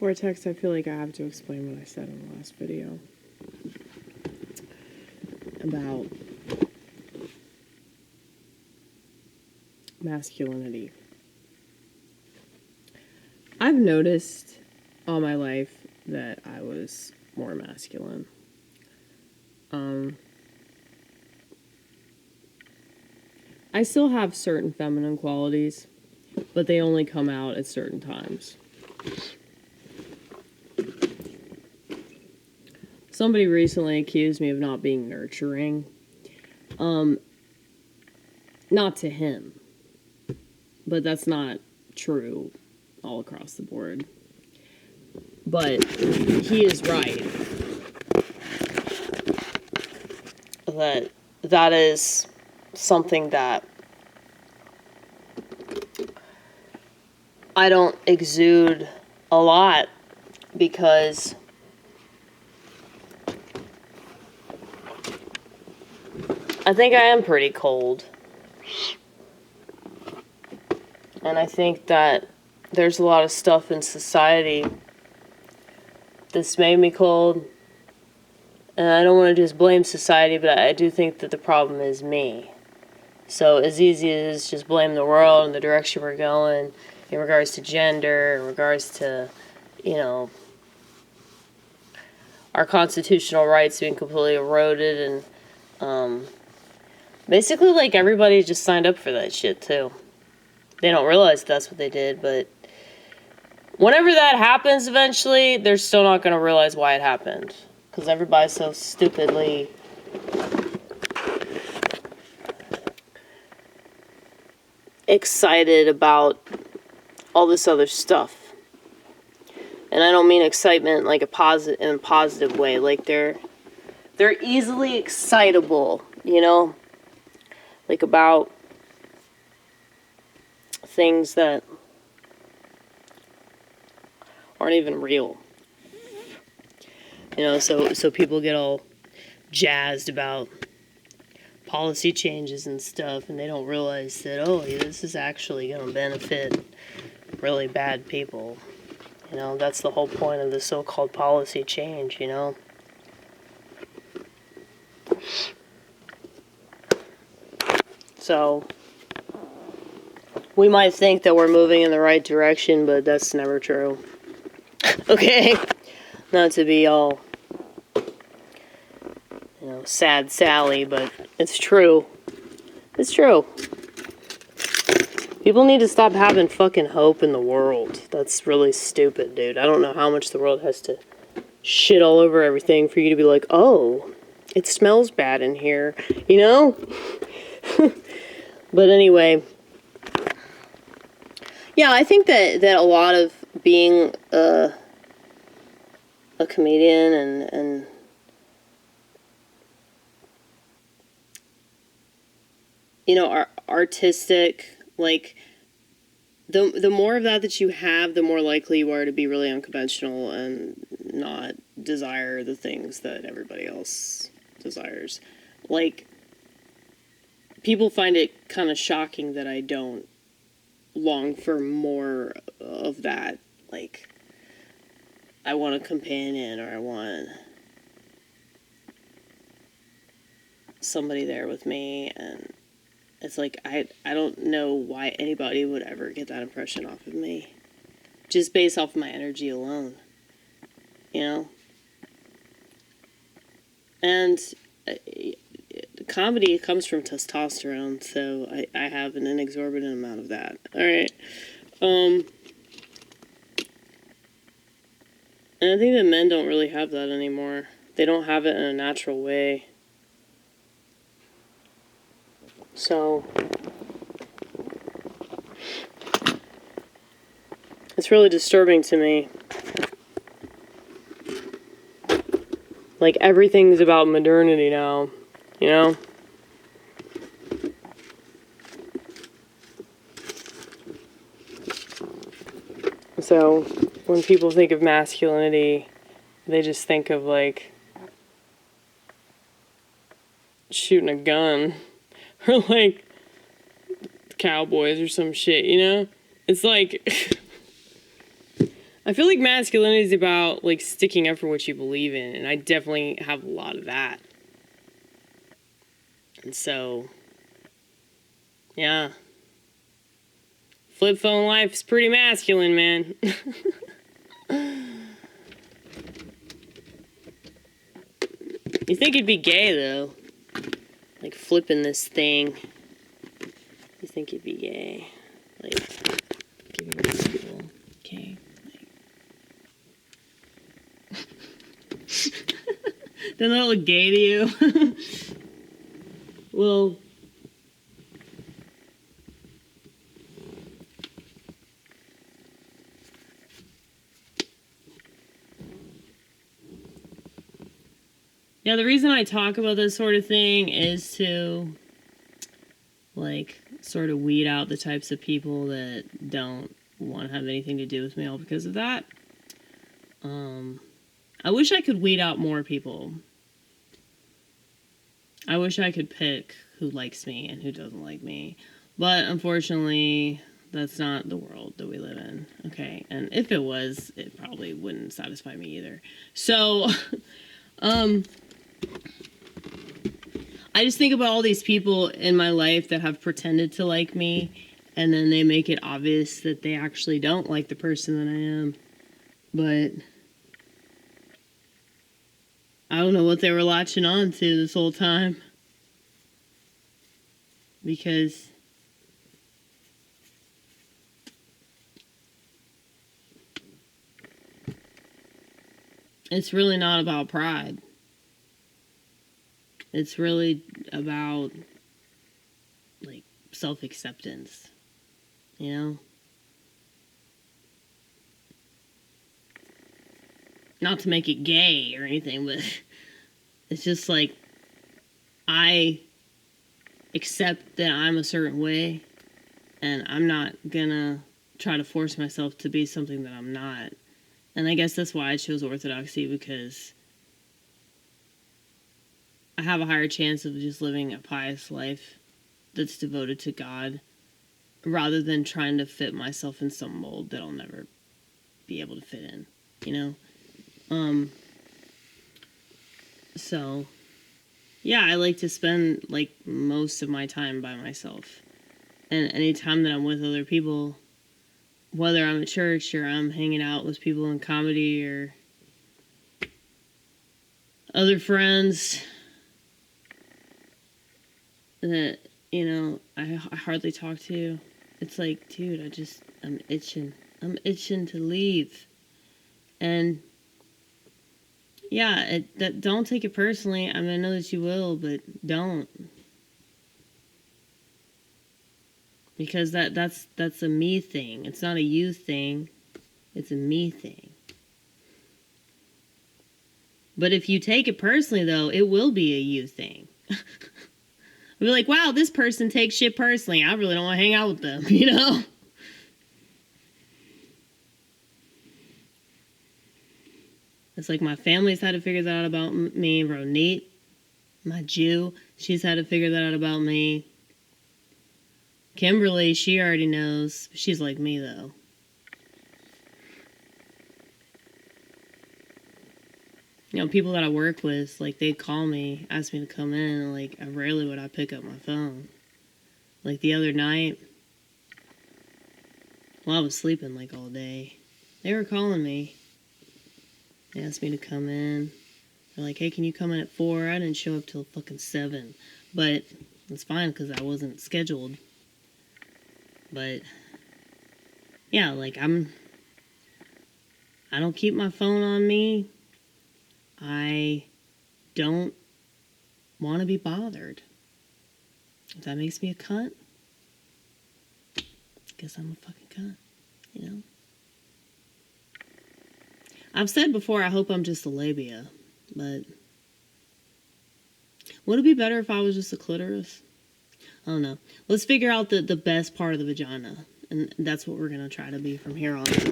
Vortex, I feel like I have to explain what I said in the last video about masculinity. I've noticed all my life that I was more masculine. I still have certain feminine qualities, but they only come out at certain times. Somebody recently accused me of not being nurturing. Not to him, but that's not true all across the board. But he is right. That is something that I don't exude a lot because I think I am pretty cold. And I think that there's a lot of stuff in society that's made me cold. And I don't want to just blame society, but I do think that the problem is me. So as easy as just blame the world and the direction we're going in regards to gender, in regards to, our constitutional rights being completely eroded, and basically like everybody just signed up for that shit too. They don't realize that's what they did, but whenever that happens eventually, they're still not going to realize why it happened. Because everybody's so stupidly excited about all this other stuff. And I don't mean excitement like in a positive way. Like they're easily excitable, like about things that aren't even real. So people get all jazzed about policy changes and stuff, and they don't realize that, this is actually going to benefit really bad people. That's the whole point of the so-called policy change, So, we might think that we're moving in the right direction, but that's never true. Okay? Not to be all, sad Sally, but it's true. It's true. People need to stop having fucking hope in the world. That's really stupid, dude. I don't know how much the world has to shit all over everything for you to be like, oh, it smells bad in here, But anyway, yeah, I think that a lot of being a comedian and artistic, like, the more of that you have, the more likely you are to be really unconventional and not desire the things that everybody else desires. Like, people find it kind of shocking that I don't long for more of that. Like, I want a companion, or I want somebody there with me, and it's like, I don't know why anybody would ever get that impression off of me. Just based off of my energy alone. And comedy comes from testosterone, so I have an inexorbitant amount of that. Alright. And I think that men don't really have that anymore. They don't have it in a natural way. So, it's really disturbing to me. Like, everything's about modernity now, So, when people think of masculinity, they just think of, like, shooting a gun. Or, like, cowboys or some shit, It's like, I feel like masculinity is about, like, sticking up for what you believe in, and I definitely have a lot of that. And so, yeah. Flip phone life is pretty masculine, man. You think it'd be gay, though? Like, flipping this thing. You think it'd be gay? Like, giving people, okay? Doesn't that look gay to you? Well, yeah, the reason I talk about this sort of thing is to, like, sort of weed out the types of people that don't want to have anything to do with me all because of that. I wish I could weed out more people. I wish I could pick who likes me and who doesn't like me. But unfortunately, that's not the world that we live in. Okay, and if it was, it probably wouldn't satisfy me either. So, I just think about all these people in my life that have pretended to like me, and then they make it obvious that they actually don't like the person that I am. But I don't know what they were latching on to this whole time. Because it's really not about pride. It's really about, like, self-acceptance, you know? Not to make it gay or anything, but it's just like, I accept that I'm a certain way, and I'm not gonna try to force myself to be something that I'm not. And I guess that's why I chose orthodoxy, because I have a higher chance of just living a pious life that's devoted to God, rather than trying to fit myself in some mold that I'll never be able to fit in, you know? So, yeah, I like to spend, like, most of my time by myself. And any time that I'm with other people, whether I'm at church or I'm hanging out with people in comedy or other friends that, you know, I hardly talk to, it's like, dude, I'm itching. I'm itching to leave. And yeah, don't take it personally. I mean, I know that you will, but don't. Because that's a me thing. It's not a you thing. It's a me thing. But if you take it personally, though, it will be a you thing. You'll be like, wow, this person takes shit personally. I really don't want to hang out with them, you know? It's like my family's had to figure that out about me. Ronit, my Jew, she's had to figure that out about me. Kimberly, she already knows. She's like me, though. You know, people that I work with, like, they call me, ask me to come in, and, like, rarely would I pick up my phone. Like, the other night, while I was sleeping, like, all day, they were calling me. They asked me to come in. They're like, hey, can you come in at 4? I didn't show up till fucking 7. But it's fine, because I wasn't scheduled. But, yeah, like, I don't keep my phone on me. I don't want to be bothered. If that makes me a cunt, I guess I'm a fucking cunt, you know? I've said before, I hope I'm just a labia, but would it be better if I was just a clitoris? I don't know. Let's figure out the best part of the vagina, and that's what we're going to try to be from here on out.